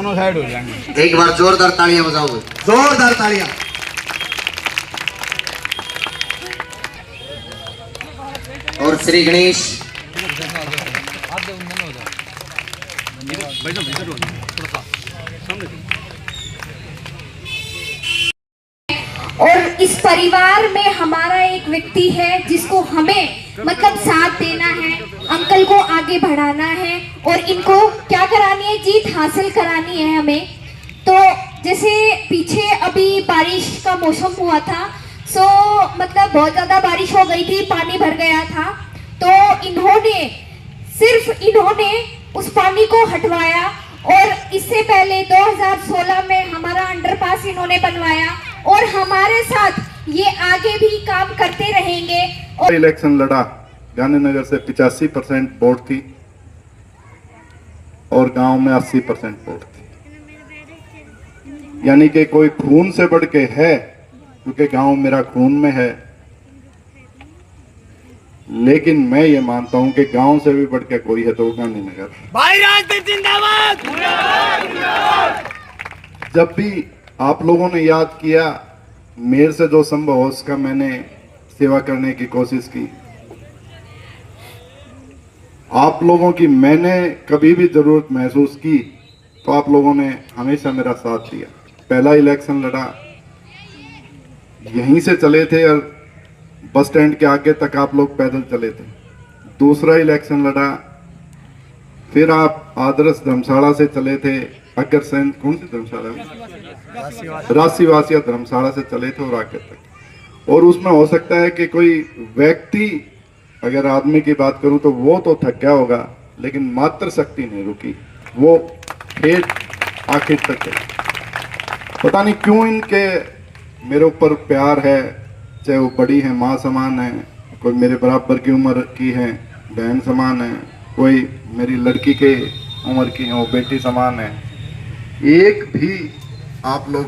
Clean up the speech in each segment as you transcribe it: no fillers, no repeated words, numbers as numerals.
दोनों साइड हो जाएंगे। एक बार जोरदार तालियां बजाओ, जोरदार तालियां। और श्री गणेश और इस परिवार में हमारा एक व्यक्ति है जिसको हमें मतलब साथ देना है, अंकल को आगे बढ़ाना है और इनको क्या करानी है, जीत हासिल करानी है हमें। तो जैसे पीछे अभी बारिश का मौसम हुआ था, सो मतलब बहुत ज़्यादा बारिश हो गई थी, पानी भर गया था। तो इन्होंने उस पानी को हटवाया और इससे पहले 2016 में हमारा अंडरपास इन्होंने बनवाया और हमारे साथ ये आगे भी काम करते रहेंगे। और इलेक्शन लड़ा, गांधीनगर से 85% वोट थी और गांव में 80% वोट थी, यानी कि कोई खून से बढ़ के है, क्योंकि गांव मेरा खून में है। लेकिन मैं ये मानता हूं कि गांव से भी बढ़ के कोई है तो गांधीनगर। भाई राजनीति जिंदाबाद। जब भी आप लोगों ने याद किया, मेरे से जो संभव हो उसका मैंने सेवा करने की कोशिश की। आप लोगों की मैंने कभी भी जरूरत महसूस की तो आप लोगों ने हमेशा मेरा साथ दिया। पहला इलेक्शन लड़ा, यहीं से चले थे और बस स्टैंड के आगे तक आप लोग पैदल चले थे। दूसरा इलेक्शन लड़ा, फिर आप आदर्श धर्मशाला से चले थे, अग्रसेन कौन सी धर्मशाला, राशिवासिया धर्मशाला से चले थे और आगे तक। और उसमें हो सकता है कि कोई व्यक्ति, अगर आदमी की बात करूं तो वो तो थक गया होगा, लेकिन मात्र शक्ति नहीं रुकी, वो ठेठ आखिर तक है। पता नहीं क्यों इनके मेरे ऊपर प्यार है, चाहे वो बड़ी है माँ समान है, कोई मेरे बराबर की उम्र की है बहन समान है, कोई मेरी लड़की के उम्र की है वो बेटी समान है। एक भी आप लोग,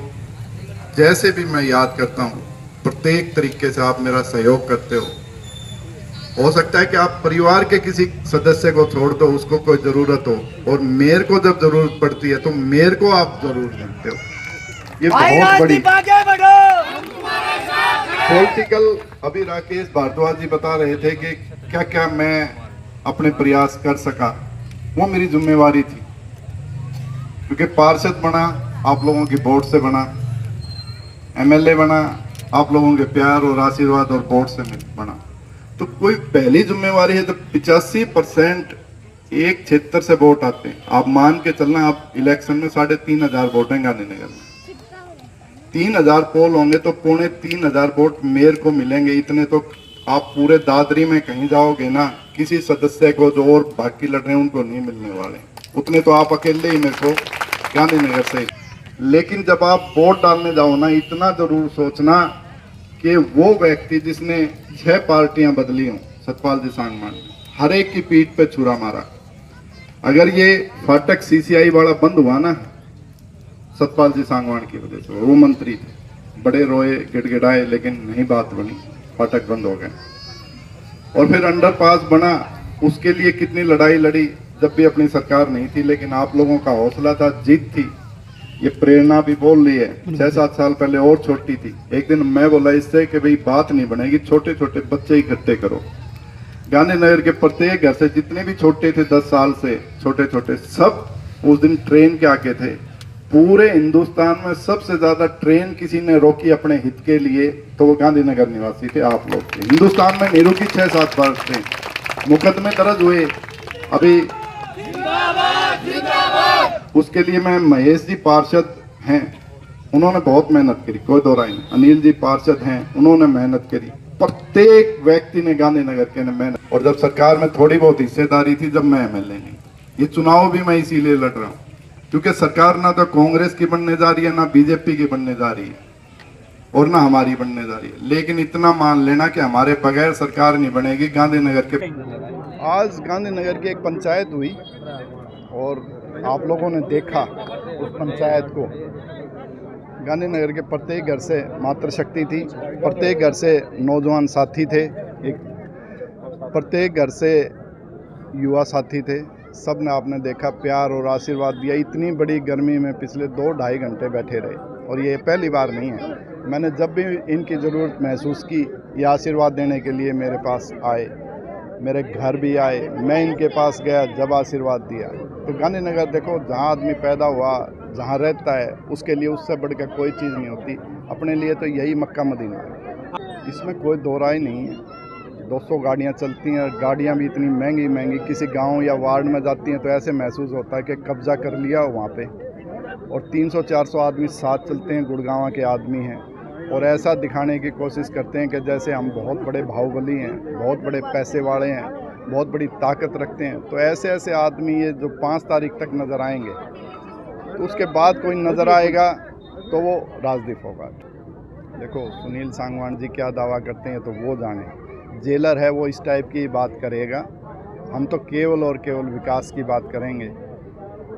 जैसे भी मैं याद करता हूँ, प्रत्येक तरीके से आप मेरा सहयोग करते हो सकता है कि आप परिवार के किसी सदस्य को छोड़ दो, उसको कोई जरूरत हो, और मेरे को जब जरूरत पड़ती है तो मेरे को आप जरूर देते हो। ये बहुत बड़ी पॉलिटिकल। अभी राकेश भारद्वाज जी बता रहे थे कि क्या क्या मैं अपने प्रयास कर सका, वो मेरी जिम्मेवारी थी, क्योंकि पार्षद बना आप लोगों की वोट से बना, एमएलए बना आप लोगों के प्यार और आशीर्वाद और वोट से बना। तो कोई पहली जिम्मेवारी है। जब 85% एक क्षेत्र से वोट आते हैं, आप मान के चलना, आप इलेक्शन में 3500 वोट हैं गांधीनगर में, 3000 पोल होंगे तो 3500 वोट मेयर को मिलेंगे। इतने तो आप पूरे दादरी में कहीं जाओगे ना, किसी सदस्य को जो और बाकी लड़ रहे हैं उनको नहीं मिलने वाले, उतने तो आप अकेले ही मेरे को गांधीनगर से। लेकिन जब आप वोट डालने जाओ ना, इतना जरूर सोचना कि वो व्यक्ति जिसने 6 पार्टियां बदली हों, सतपाल जी सांगवान, हर एक की पीठ पे छुरा मारा। अगर ये फाटक सीसीआई वाला बंद हुआ ना, सतपाल जी सांगवान की वजह से, वो मंत्री थे, बड़े रोए गिड़गिड़ाए, लेकिन नहीं बात बनी, फाटक बंद हो गए। और फिर अंडरपास बना, उसके लिए कितनी लड़ाई लड़ी, जब भी अपनी सरकार नहीं थी, लेकिन आप लोगों का हौसला था, जीत थी। ये प्रेरणा भी बोल रही है, 6-7 साल पहले और छोटी थी। एक दिन मैं बोला इससे कि भाई बात नहीं बनेगी, छोटे छोटे बच्चे इकट्ठे करो। गांधीनगर के प्रत्येक घर से जितने भी छोटे थे 10 साल से छोटे छोटे, सब उस दिन ट्रेन के आगे थे। पूरे हिंदुस्तान में सबसे ज्यादा ट्रेन किसी ने रोकी अपने हित के लिए तो वो गांधीनगर निवासी थे, आप लोग थे। हिंदुस्तान में नहीं रुकी 6-7 बार ट्रेन, मुकदमे दर्ज हुए। अभी उसके लिए मैं, महेश जी पार्षद हैं, उन्होंने बहुत मेहनत करी, कोई दो राय नहीं। अनिल जी पार्षद हैं, उन्होंने मेहनत करी, प्रत्येक व्यक्ति ने गांधीनगर के ने मेहनत। और जब सरकार में थोड़ी बहुत हिस्सेदारी थी, जब मैं एमएलए नहीं, ये चुनाव भी मैं इसीलिए लड़ रहा हूँ क्योंकि सरकार ना तो कांग्रेस की बनने जा रही है, ना बीजेपी की बनने जा रही है, और ना हमारी बनने जा रही है। लेकिन इतना मान लेना कि हमारे बगैर सरकार नहीं बनेगी गांधीनगर के। आज गांधीनगर की एक पंचायत हुई और आप लोगों ने देखा उस पंचायत को। गांधीनगर के प्रत्येक घर से मातृशक्ति थी, प्रत्येक घर से नौजवान साथी थे, एक प्रत्येक घर से युवा साथी थे, सब ने आपने देखा प्यार और आशीर्वाद दिया। इतनी बड़ी गर्मी में पिछले 2-2.5 घंटे बैठे रहे और ये पहली बार नहीं है। मैंने जब भी इनकी ज़रूरत महसूस की ये आशीर्वाद देने के लिए मेरे पास आए, मेरे घर भी आए, मैं इनके पास गया जब आशीर्वाद दिया। तो गांधीनगर देखो, जहाँ आदमी पैदा हुआ, जहाँ रहता है, उसके लिए उससे बढ़कर कोई चीज़ नहीं होती। अपने लिए तो यही मक्का मदीना है, इसमें कोई दो राय नहीं है। 200 गाड़ियाँ चलती हैं, गाड़ियाँ भी इतनी महंगी महंगी, किसी गांव या वार्ड में जाती हैं तो ऐसे महसूस होता है कि कब्जा कर लिया हो वहाँ पे। और 300-400 आदमी साथ चलते हैं, गुड़गांव के आदमी हैं, और ऐसा दिखाने की कोशिश करते हैं कि जैसे हम बहुत बड़े बाहुबली हैं, बहुत बड़े पैसे वाले हैं, बहुत बड़ी ताकत रखते हैं। तो ऐसे ऐसे आदमी ये जो 5 तारीख तक नज़र आएंगे, तो उसके बाद कोई नज़र आएगा तो वो राजदीप होगा। देखो, सुनील सांगवान जी क्या दावा करते हैं तो वो जाने, जेलर है वो इस टाइप की बात करेगा। हम तो केवल और केवल विकास की बात करेंगे।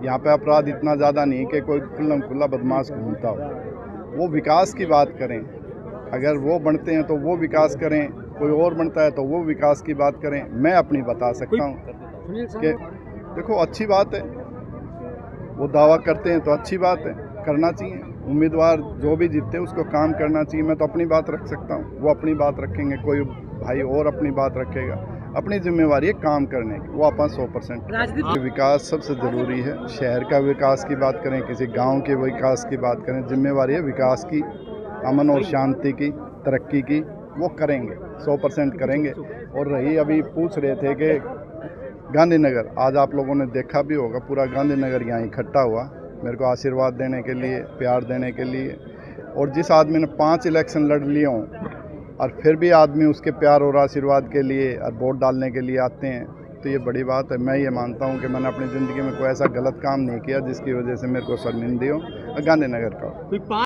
यहाँ पे अपराध इतना ज़्यादा नहीं कि कोई खुल्लम खुल्ला बदमाश घूमता हो। वो विकास की बात करें, अगर वो बनते हैं तो वो विकास करें, कोई और बनता है तो वो विकास की बात करें। मैं अपनी बता सकता हूँ कि देखो, अच्छी बात है, वो दावा करते हैं तो अच्छी बात है, करना चाहिए। उम्मीदवार जो भी जीतते उसको काम करना चाहिए। मैं तो अपनी बात रख सकता हूँ, वो अपनी बात रखेंगे, कोई भाई और अपनी बात रखेगा। अपनी जिम्मेवारी है काम करने की, वो अपन 100% विकास सबसे ज़रूरी है। शहर का विकास की बात करें, किसी गांव के विकास की बात करें, जिम्मेवारी है विकास की, अमन और शांति की, तरक्की की, वो करेंगे, 100% करेंगे। और रही, अभी पूछ रहे थे कि गांधीनगर, आज आप लोगों ने देखा भी होगा, पूरा गांधीनगर यहाँ इकट्ठा हुआ मेरे को आशीर्वाद देने के लिए, प्यार देने के लिए। और जिस आदमी ने 5 इलेक्शन लड़ लिए हों और फिर भी आदमी उसके प्यार और आशीर्वाद के लिए और वोट डालने के लिए आते हैं, तो ये बड़ी बात है। मैं ये मानता हूँ कि मैंने अपनी ज़िंदगी में कोई ऐसा गलत काम नहीं किया जिसकी वजह से मेरे को शर्मिंदगी हो गांधीनगर का।